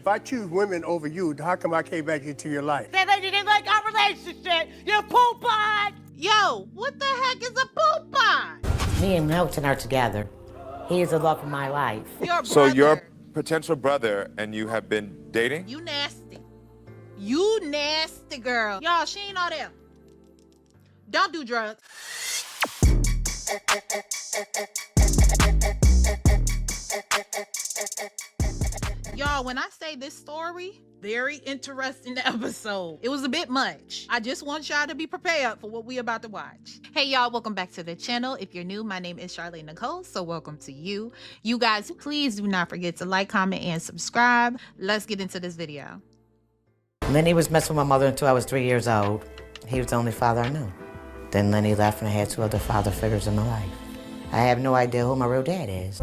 If I choose women over you, how come I can't back into your life? Say that you didn't like our relationship, you poopon! Yo, what the heck is a poopon? Me and Milton are together. He is the love of my life. Your brother. So your potential brother and you have been dating? You nasty. You nasty girl. Y'all, she ain't all there. Don't do drugs. Y'all, when I say this story, very interesting episode. It was a bit much. I just want y'all to be prepared for what we about to watch. Hey y'all, welcome back to the channel. If you're new, my name is Charle Nicole, so welcome to you. You guys, please do not forget to like, comment, and subscribe. Let's get into this video. Lenny was messing with my mother until I was 3 years old. He was the only father I knew. Then Lenny left and I had two other father figures in my life. I have no idea who my real dad is.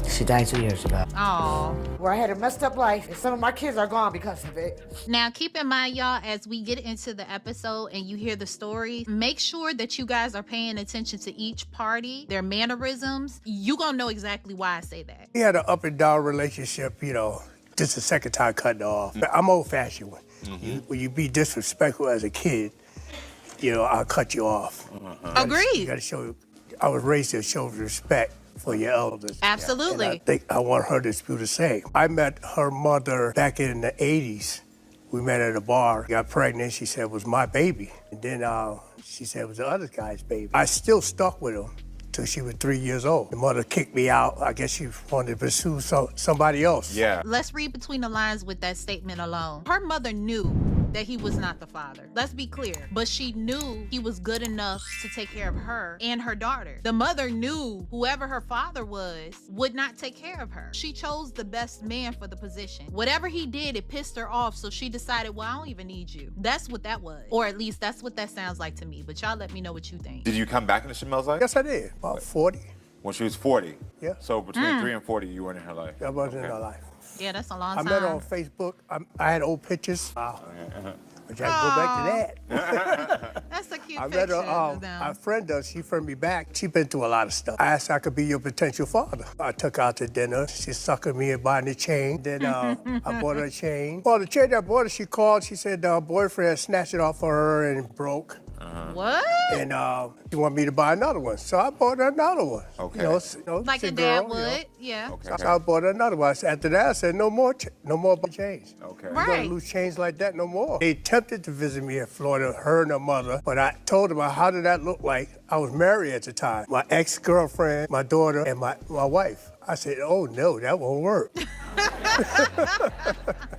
She died 2 years ago. Aww. Where I had a messed up life, and some of my kids are gone because of it. Now, keep in mind, y'all, as we get into the episode and you hear the story, make sure that you guys are paying attention to each party, their mannerisms. You gonna know exactly why I say that. We had an up and down relationship, you know, this is the second time cutting off. I'm old-fashioned. When you be disrespectful as a kid, you know, I'll cut you off. Agreed. You gotta show, I was raised to show respect for your elders. Absolutely. And I think I want her to do the same. I met her mother back in the 80s. We met at a bar, got pregnant, she said it was my baby. And then she said it was the other guy's baby. I still stuck with him till she was 3 years old. The mother kicked me out. I guess she wanted to pursue somebody else. Yeah. Let's read between the lines with that statement alone. Her mother knew that he was not the father. Let's be clear. But she knew he was good enough to take care of her and her daughter. The mother knew whoever her father was would not take care of her. She chose the best man for the position. Whatever he did, it pissed her off, so she decided, well, I don't even need you. That's what that was. Or at least that's what that sounds like to me. But y'all let me know what you think. Did you come back into Chamel's life? Yes, I did. About 40. When she was 40? Yeah. So between 3 and 40, you weren't in her life? I wasn't in her life. Yeah, that's a long I time. met her on Facebook. I had old pictures. Which I go back to that. That's a cute I picture met her, of them. our friend does, she friended me back. She been through a lot of stuff. I asked her I could be your potential father. I took her out to dinner. She suckered me and buying the chain. Then I bought her a chain. Well, the chain that I bought her, she called. She said her boyfriend snatched it off of her and it broke. What? And she wanted me to buy another one. So I bought her another one. Okay. You know, Like she's a dad girl, would, you know. yeah. Okay. So I bought her another one. After that, I said, no more chains. Okay. You Right. don't lose chains like that no more. They attempted to visit me in Florida, her and her mother, but I told them, how did that look like? I was married at the time. My ex-girlfriend, my daughter, and my wife. I said, oh no, that won't work.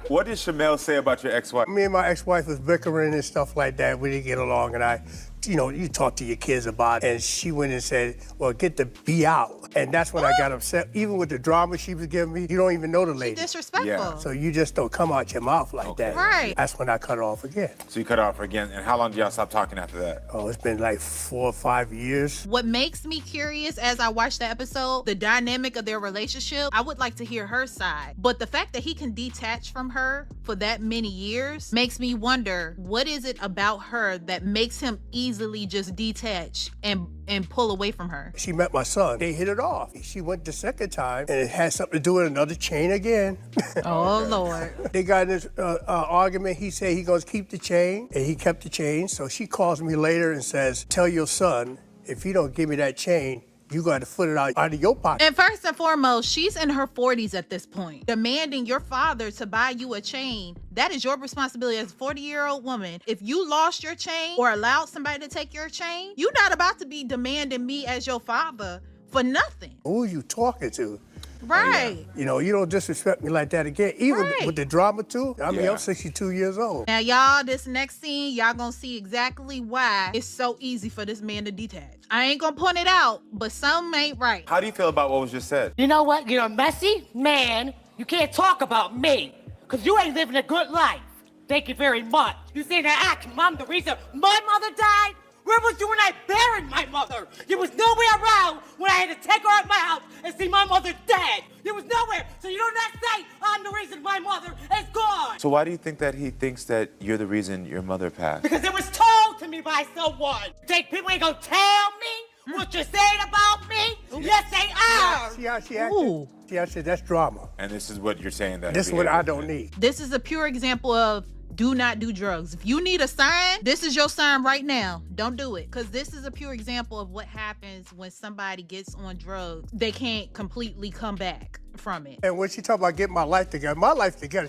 What did Chamel say about your ex-wife? Me and my ex-wife was bickering and stuff like that. We didn't get along, and you talk to your kids about it. And she went and said, well, get the B out. And that's when I got upset. Even with the drama she was giving me, you don't even know the lady. Disrespectful. Yeah. So you just don't come out your mouth like that. Right. That's when I cut her off again. So you cut her off again, and how long did y'all stop talking after that? Oh, it's been like 4 or 5 years. What makes me curious as I watch the episode, the dynamic of their relationship, I would like to hear her side. But the fact that he can detach from her for that many years makes me wonder, what is it about her that makes him easily just detach and pull away from her? She met my son. They hit it off. She went the second time, and it had something to do with another chain again. Oh, Lord. They got in this argument. He said he goes keep the chain, and he kept the chain. So she calls me later and says, tell your son, if he don't give me that chain, you got to foot it out of your pocket. And first and foremost, she's in her 40s at this point. Demanding your father to buy you a chain, that is your responsibility as a 40-year-old woman. If you lost your chain or allowed somebody to take your chain, you're not about to be demanding me as your father for nothing. Who are you talking to? Right. You know, you don't disrespect me like that again. Even Right. with the drama, too. I mean, Yeah. I'm 62 years old. Now, y'all, this next scene, y'all gonna see exactly why it's so easy for this man to detach. I ain't gonna point it out, but something ain't right. How do you feel about what was just said? You know what? You're a messy man. You can't talk about me, because you ain't living a good life. Thank you very much. You see that act, Mom, the reason my mother died? Where was you when I buried my mother? You was nowhere around when I had to take her out my house and see my mother dead. You was nowhere, so you don't not say I'm the reason my mother is gone. So why do you think that he thinks that you're the reason your mother passed? Because it was told to me by someone. Think people ain't gonna tell me what you're saying about me? Yes, they are. See how she acted? See how she said that's drama. And this is what you're saying that. This is what I don't need. This is a pure example of do not do drugs. If you need a sign, this is your sign right now. Don't do it. Because this is a pure example of what happens when somebody gets on drugs. They can't completely come back from it. And when she talk about getting my life together,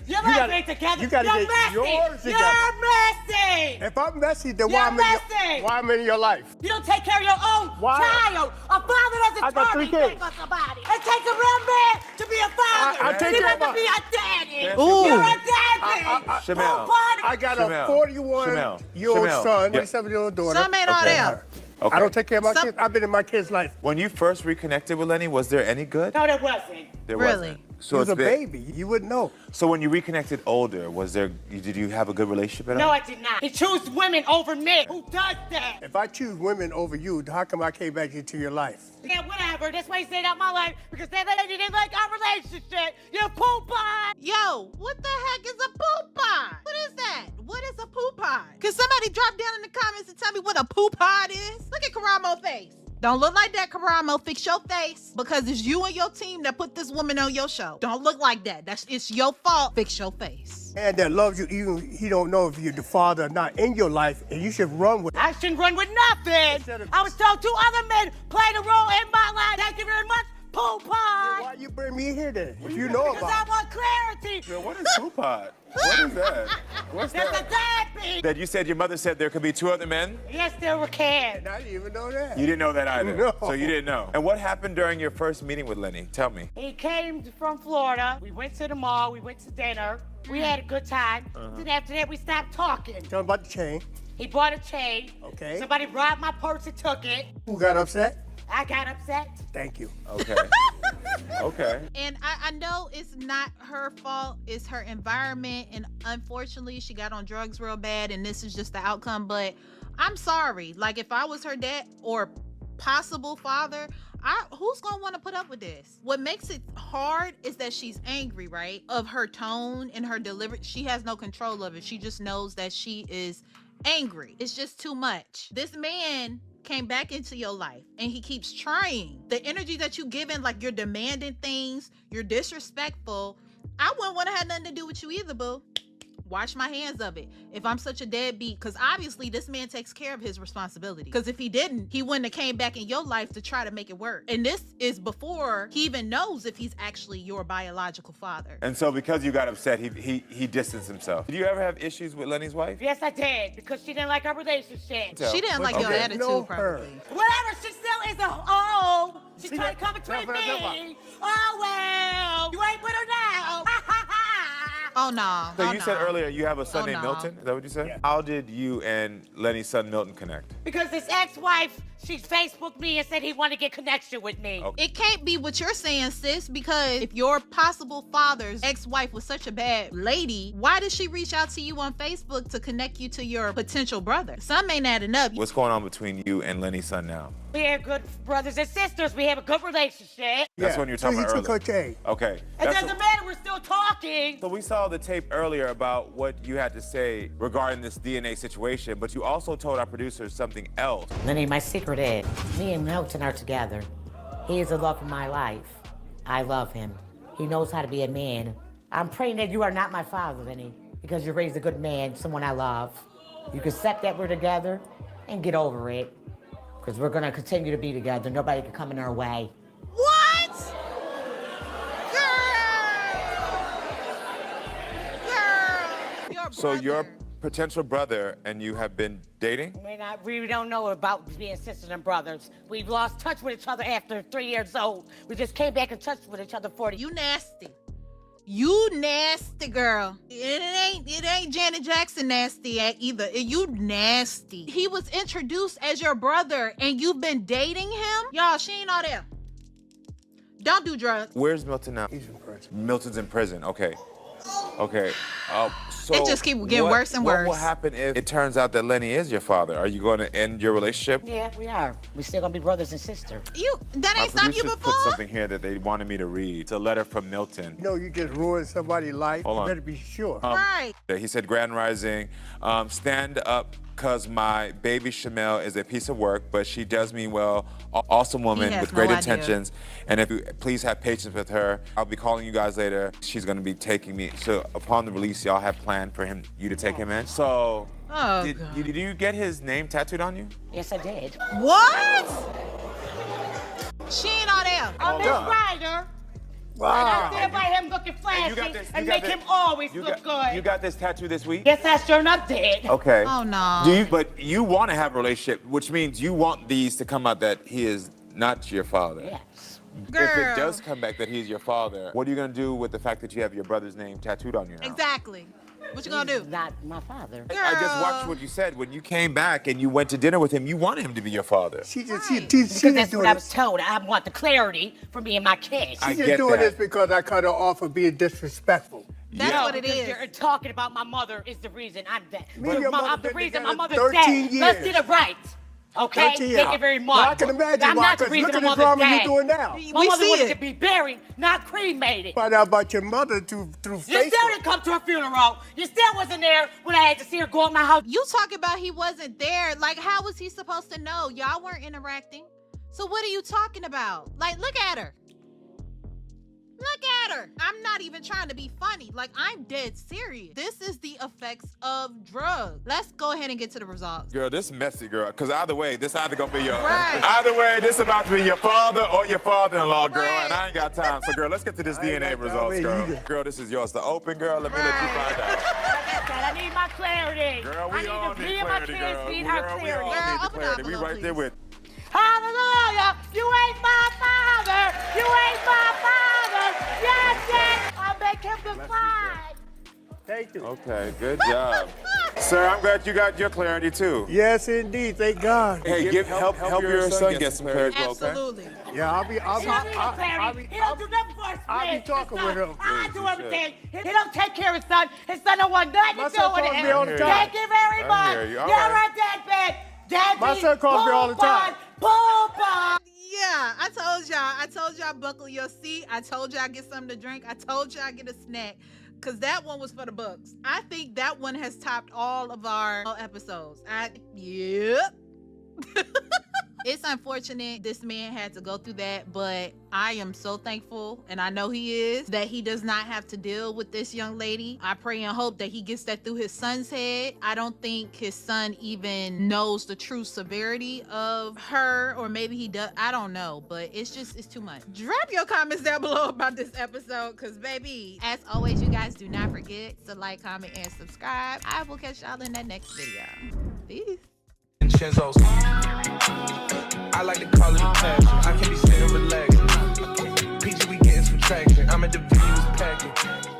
Your life ain't together. You gotta You're get messy. yours together. You're messy. If I'm messy, then You're why messy. I'm in your life? You don't take care of your own Why? child. A father I doesn't got turn 3 anything kids. for somebody. It takes a real man to be a father. I take He care of doesn't my- be a daddy. Ooh. You're a daddy. Chanel. I got Chanel. a 41-year-old Chanel. son, Yeah. 27-year-old daughter. Some ain't all Okay. there. Okay. I don't take care of my Some- kids. I've been in my kids' life. When you first reconnected with Lenny, was there any good? No, there wasn't. There Really? wasn't. He So was it's a been- baby. You wouldn't know. So when you reconnected older, did you have a good relationship at all? No, I did not. He chose women over men. Who does that? If I choose women over you, how come I came back into your life? Yeah, whatever. That's why he stayed out my life, because that lady didn't like our relationship. You poop on. Yo, what the heck is a poop pod? What is that? What is a poop pod? Can somebody drop down in the comments and tell me what a poop pod is? Look at Karamo's face. Don't look like that, Karamo. Fix your face. Because it's you and your team that put this woman on your show. Don't look like that. It's your fault. Fix your face. And that loves you, even he don't know if you're the father or not in your life, and you should run with it. I shouldn't run with nothing. Instead of- I was told 2 other men played a role in my life. Thank you very much. Poop on. Why you bring me here then? If you know Because I about it. want clarity. Yo, what is Poopot? What is that? What's That's a that? deadbeat. That you said your mother said there could be 2 other men? Yes, there were kids. And I didn't even know that. You didn't know that either. No. So you didn't know. And what happened during your first meeting with Lenny? Tell me. He came from Florida. We went to the mall. We went to dinner. We had a good time. Then after that, we stopped talking. Tell me about the chain. He bought a chain. Okay. Somebody robbed my purse and took it. Who got upset? I got upset. Thank you. Okay. Okay. And I know it's not her fault. It's her environment. And unfortunately, she got on drugs real bad. And this is just the outcome. But I'm sorry. Like, if I was her dad or possible father, who's gonna want to put up with this? What makes it hard is that she's angry, right? Of her tone and her delivery. She has no control of it. She just knows that she is angry. It's just too much. This man came back into your life and he keeps trying. The energy that you giving, like you're demanding things, you're disrespectful. I wouldn't want to have nothing to do with you either, boo. Wash my hands of it. If I'm such a deadbeat, because obviously this man takes care of his responsibility. Because if he didn't, he wouldn't have came back in your life to try to make it work. And this is before he even knows if he's actually your biological father. And so because you got upset, he distanced himself. Did you ever have issues with Lenny's wife? Yes, I did, because she didn't like our relationship. She didn't like your Okay. attitude, Know probably. Whatever, she still is a hoe. She's See trying to that? come between No, no, no, me. Oh, well. You ain't with her now. Oh, no. So Oh, you no. said earlier you have a son Oh, named no. Milton? Is that what you said? Yeah. How did you and Lenny's son Milton connect? Because this ex-wife, she Facebooked me and said he wanted to get connection with me. Okay. It can't be what you're saying, sis, because if your possible father's ex-wife was such a bad lady, why did she reach out to you on Facebook to connect you to your potential brother? Some ain't adding up. What's going on between you and Lenny's son now? We are good brothers and sisters. We have a good relationship. That's when you're talking so about he took earlier. her chain. Okay. It That's doesn't what- matter. We're still talking. So we saw the tape earlier about what you had to say regarding this DNA situation, but you also told our producers something else. Lenny, my secret is, me and Milton are together. He is the love of my life. I love him. He knows how to be a man. I'm praying that you are not my father, Lenny, because you raised a good man, someone I love. You can accept that we're together and get over it, because we're gonna continue to be together. Nobody can come in our way. What? Girl! Your So your brother. potential brother and you have been dating? We don't know about being sisters and brothers. We've lost touch with each other after 3 years old. We just came back in touch with each other 40. You nasty. You nasty, girl. It ain't Janet Jackson nasty either. You nasty. He was introduced as your brother and you've been dating him? Y'all, she ain't all there. Don't do drugs. Where's Milton now? He's in prison. Milton's in prison. Okay. Okay. So It just keeps getting worse and What will worse. happen if it turns out that Lenny is your father? Are you going to end your relationship? Yeah, we are. We're still gonna be brothers and sisters. That Our ain't stopped you producers before? put something here that they wanted me to read. It's a letter from Milton. You know, you just ruined somebody's life. Hold on. You better be sure. Right. He said, Grand Rising, stand up because my baby Shamel is a piece of work, but she does mean well, awesome woman has with great no idea. intentions. And if you please have patience with her, I'll be calling you guys later. She's gonna be taking me. So upon the release, y'all have planned for you to take him in. So, Oh, did you get his name tattooed on you? Yes, I did. What? She ain't all there. I'm his rider. I stand by him looking flashy and make him always look good. You got this tattoo this week? Yes, I sure enough did. Okay. Oh, no. But you want to have a relationship, which means you want these to come out that he is not your father. Yes. Girl. If it does come back that he's your father, what are you gonna do with the fact that you have your brother's name tattooed on you now? Exactly. What you gonna do? He's not my father. I just watched what you said. When you came back and you went to dinner with him, you wanted him to be your father. She just, Right. Because that's what I was told. I want the clarity for me and my kids. I She's just get doing that. this because I cut her off for being disrespectful. That's Yeah. what it Because is. you're talking about my mother is the reason I'm dead. Me and your I'm mother the been reason my together mother's 13 dead. years. Let's get it right. Okay? 13 Thank years. you very much. Well, I can imagine I'm why, not the because reason look at my the mother's drama dead. you're doing now. My We mother see wanted it. to be buried, not cremated. Find out about your mother through You still Facebook. didn't come to her funeral. You still wasn't there when I had to see her go at my house. You talk about he wasn't there. Like, how was he supposed to know? Y'all weren't interacting. So what are you talking about? Like, look at her. Look at her. I'm not even trying to be funny. Like, I'm dead serious. This is the effects of drugs. Let's go ahead and get to the results. Girl, this messy, girl. Because either way, this either gonna be your... Right. Either way, this about to be your father or your father-in-law, girl. Right. And I ain't got time. So, girl, let's get to this I ain't DNA got time results, girl. either. Girl, this is yours to open, girl. Let me let you Right. find out. Like I said, I need my clarity. Girl, I we need all to need be in my clarity, kids girl. need Girl, her we all clarity. need the open the clarity. We envelope, right there please. with... Hallelujah! You ain't my father! You ain't my father! Yes, yes! I'll make him decline! Thank you. Okay, good job. Sir, I'm glad you got your clarity, too. Yes, indeed. Thank God. Hey, help your son get some clarity, okay? Absolutely. Yeah, I'll be He don't need no clarity. He don't do nothing for his I'll be man. talking His with son. him. I do everything. He don't take care of his son. His son don't want nothing My to son do with calls me all the him. time. Thank you very I much. hear you. All You're right. a deadbeat. Daddy, My son calls me all the time. Poopa. Yeah, I told y'all buckle your seat. I told y'all get something to drink. I told y'all get a snack. Cause that one was for the books. I think that one has topped all of our episodes. Yep. It's unfortunate this man had to go through that, but I am so thankful, and I know he is, that he does not have to deal with this young lady. I pray and hope that he gets that through his son's head. I don't think his son even knows the true severity of her, or maybe he does. I don't know, but it's too much. Drop your comments down below about this episode, because baby, as always, you guys do not forget to like, comment, and subscribe. I will catch y'all in that next video. Peace. Vincenzo's. I like to call it a passion. I can be sitting relaxed. PG, we getting some traction. I'm at the videos packing.